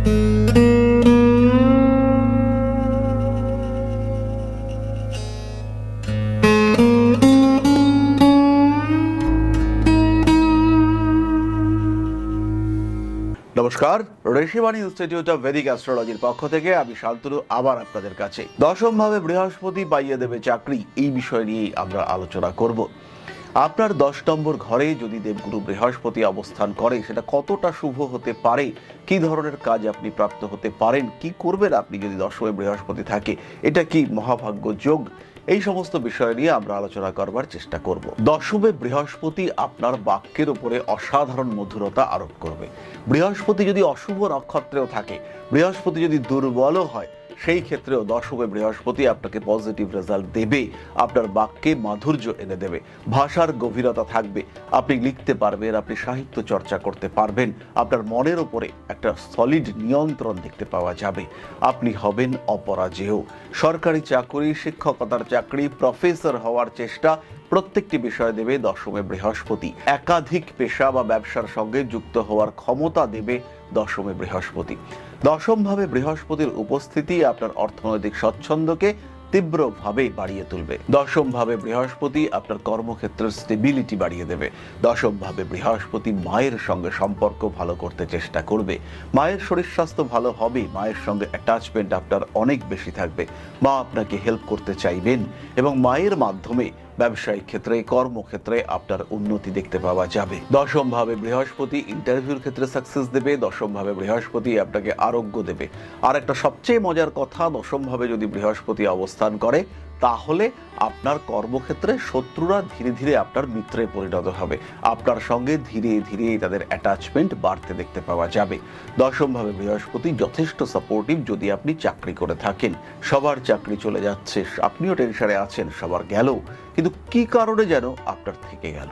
নমস্কার, Rishibani institute of Vedic অ্যাস্ট্রোলজির পক্ষ থেকে আমি শান্তনু আবার আপনাদের কাছে। দশম ভাবে বৃহস্পতি পাইয়ে দেবে চাকরি, এই বিষয় নিয়েই আমরা আলোচনা করব। আপনার 10 নম্বর ঘরে যদি দেবগুরু বৃহস্পতি অবস্থান করে সেটা কতটা শুভ হতে পারে, কি ধরনের কাজ আপনি প্রাপ্ত হতে পারেন, কি করবেন আপনি যদি দশমে বৃহস্পতি থাকে, এটা কি মহাভাগ্য যোগ, এই সমস্ত বিষয় নিয়ে আমরা আলোচনা করবার চেষ্টা করব। দশমে বৃহস্পতি আপনার বাক্যের উপরে অসাধারণ মধুরতা আরোপ করবে। বৃহস্পতি যদি অশুভ নক্ষত্রেও থাকে, বৃহস্পতি যদি দুর্বলও হয়, সেই ক্ষেত্রেও দশমে বৃহস্পতি আপনাকে পজিটিভ রেজাল্ট দেবে, আপনার বাক্যে মাধুর্য এনে দেবে, ভাষার গভীরতা থাকবে, আপনি লিখতে পারবেন, আপনি সাহিত্য চর্চা করতে পারবেন, আপনার মনের উপরে একটা সলিড নিয়ন্ত্রণ দেখতে পাওয়া যাবে, আপনি হবেন অপরাজেয়। সরকারি চাকরি, শিক্ষকতার চাকরি, প্রফেসর হওয়ার চেষ্টা, প্রত্যেকটি বিষয় দেবে দশমে বৃহস্পতি। একাধিক পেশা বা ব্যবসার সঙ্গে যুক্ত হওয়ার ক্ষমতা দেবে দশমে বৃহস্পতি। দশমভাবে বৃহস্পতির উপস্থিতি আপনার অর্থনৈতিক স্বচ্ছন্দকে তীব্রভাবে বাড়িয়ে তুলবে। দশমভাবে বৃহস্পতি আপনার কর্মক্ষেত্রের স্টেবিলিটি বাড়িয়ে দেবে। দশমভাবে বৃহস্পতি মায়ের সঙ্গে সম্পর্ক ভালো করতে চেষ্টা করবে, মায়ের শরীর স্বাস্থ্য ভালো হবে, মায়ের সঙ্গে অ্যাটাচমেন্ট আপনার অনেক বেশি থাকবে, মা আপনাকে হেল্প করতে চাইবেন এবং মায়ের মাধ্যমে ব্যবসায়িক ক্ষেত্রে, কর্মক্ষেত্রে আপনার উন্নতি দেখতে পাওয়া যাবে। দশমভাবে বৃহস্পতি ইন্টারভিউর ক্ষেত্রে সাকসেস দেবে। দশমভাবে বৃহস্পতি আপনাকে আরোগ্য দেবে। আর একটা সবচেয়ে মজার কথা, দশমভাবে যদি বৃহস্পতি অবস্থান করে তাহলে আপনার কর্মক্ষেত্রে শত্রুরা ধীরে ধীরে আপনার মিত্রে পরিণত হবে, আপনার সঙ্গে ধীরে ধীরে তাদের অ্যাটাচমেন্ট বাড়তে দেখতে পাওয়া যাবে। দশমভাবে বৃহস্পতি যথেষ্ট সাপোর্টিভ যদি আপনি চাকরি করে থাকেন। সবার চাকরি চলে যাচ্ছে, আপনিও টেনশনে আছেন, সবার গেল, কিন্তু কি কারণে যেন আপনার থেকে গেল,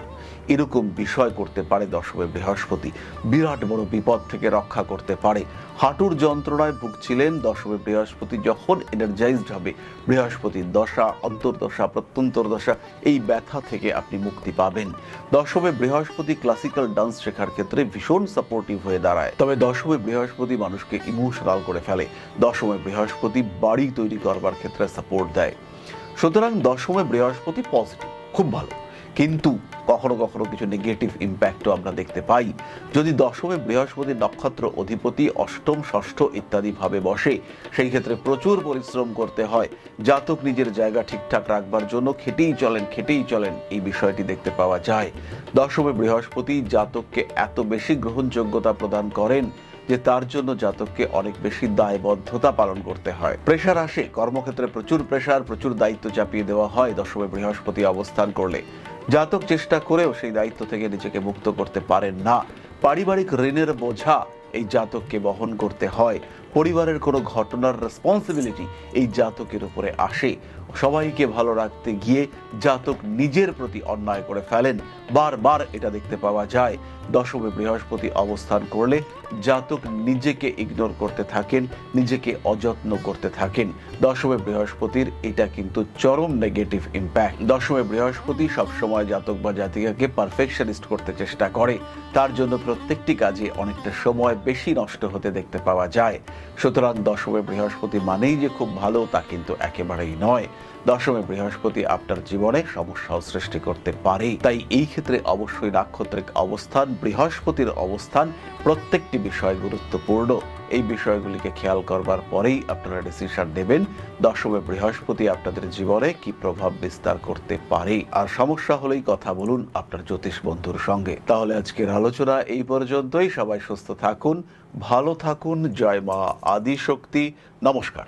এরকম বিষয় করতে পারে দশমে বৃহস্পতি। বিরাট বড় বিপদ থেকে রক্ষা করতে পারে। হাঁটুর যন্ত্রণায় ভুগছিলেন, দশমে বৃহস্পতি যখন এনার্জাইজড হবে, বৃহস্পতির দশা, অন্তর্দশা, প্রত্যন্তর দশা, এই ব্যথা থেকে আপনি মুক্তি পাবেন। দশমে বৃহস্পতি ক্লাসিক্যাল ডান্স শেখার ক্ষেত্রে ভীষণ সাপোর্টিভ হয়ে দাঁড়ায়। তবে দশমে বৃহস্পতি মানুষকে ইমোশনাল করে ফেলে। দশমে বৃহস্পতি বাড়ি তৈরি করবার ক্ষেত্রে সাপোর্ট দেয়। সুতরাং দশমে বৃহস্পতি পজিটিভ, খুব ভালো, কিন্তু কখনো কখনো কিছু নেগেটিভ ইম্প্যাক্টও আমরা দেখতে পাই। যদি দশমে বৃহস্পতি নক্ষত্র অধিপতি অষ্টম, ষষ্ঠ ইত্যাদি ভাবে বসে, সেই ক্ষেত্রে প্রচুর পরিশ্রম করতে হয়। জাতক নিজের জায়গা ঠিকঠাক রাখবার জন্য খেটেই চলেন, এই বিষয়টি দেখতে পাওয়া যায়। দশমে বৃহস্পতি জাতককে এত বেশি গ্রহণযোগ্যতা প্রদান করেন যে তার জন্য জাতককে অনেক বেশি দায়বদ্ধতা পালন করতে হয়। প্রেশার আসে, কর্মক্ষেত্রে প্রচুর প্রেশার, প্রচুর দায়িত্ব চাপিয়ে দেওয়া হয় দশমে বৃহস্পতি অবস্থান করলে। জাতক চেষ্টা করেও সেই দায়িত্ব থেকে নিজেকে মুক্ত করতে পারেন না। পারিবারিক ঋণের বোঝা এই জাতককে বহন করতে হয়। পরিবারের কোনো ঘটনার রেসপন্সিবিলিটি এই জাতকের উপরে আসে। সবাইকে ভালো রাখতে গিয়ে জাতক নিজের প্রতি অন্যায় করে ফেলেন, বারবার এটা দেখতে পাওয়া যায়। দশমে বৃহস্পতি অবস্থান করলে জাতক নিজেকে ইগনোর করতে থাকেন, নিজেকে অযত্ন করতে থাকেন। দশমে বৃহস্পতির এটা কিন্তু চরম নেগেটিভ ইম্প্যাক্ট। দশমে বৃহস্পতি সবসময় জাতক বা জাতিকাকে পারফেকশনিস্ট করতে চেষ্টা করে, তার জন্য প্রত্যেকটি কাজে অনেকটা সময় বেশি নষ্ট হতে দেখতে পাওয়া যায়। সুতরাং দশমে বৃহস্পতি মানেই যে খুব ভালো তা কিন্তু একেবারেই নয়। দশমে বৃহস্পতি আপনার জীবনে সমস্যাও সৃষ্টি করতে পারে। তাই এই ক্ষেত্রে অবশ্যই নাক্ষত্রিক অবস্থান, বৃহস্পতির অবস্থান, প্রত্যেকটি বিষয় গুরুত্বপূর্ণ। এই বিষয়গুলিকে খেয়াল করবার পরেই আপনারা ডিসিশন নেবেন দশমে বৃহস্পতি আপনাদের জীবনে কি প্রভাব বিস্তার করতে পারে। আর সমস্যা হলেই কথা বলুন আপনার জ্যোতিষ বন্ধুর সঙ্গে। তাহলে আজকের আলোচনা এই পর্যন্তই। সবাই সুস্থ থাকুন, ভালো থাকুন। জয় মা আদিশক্তি। নমস্কার।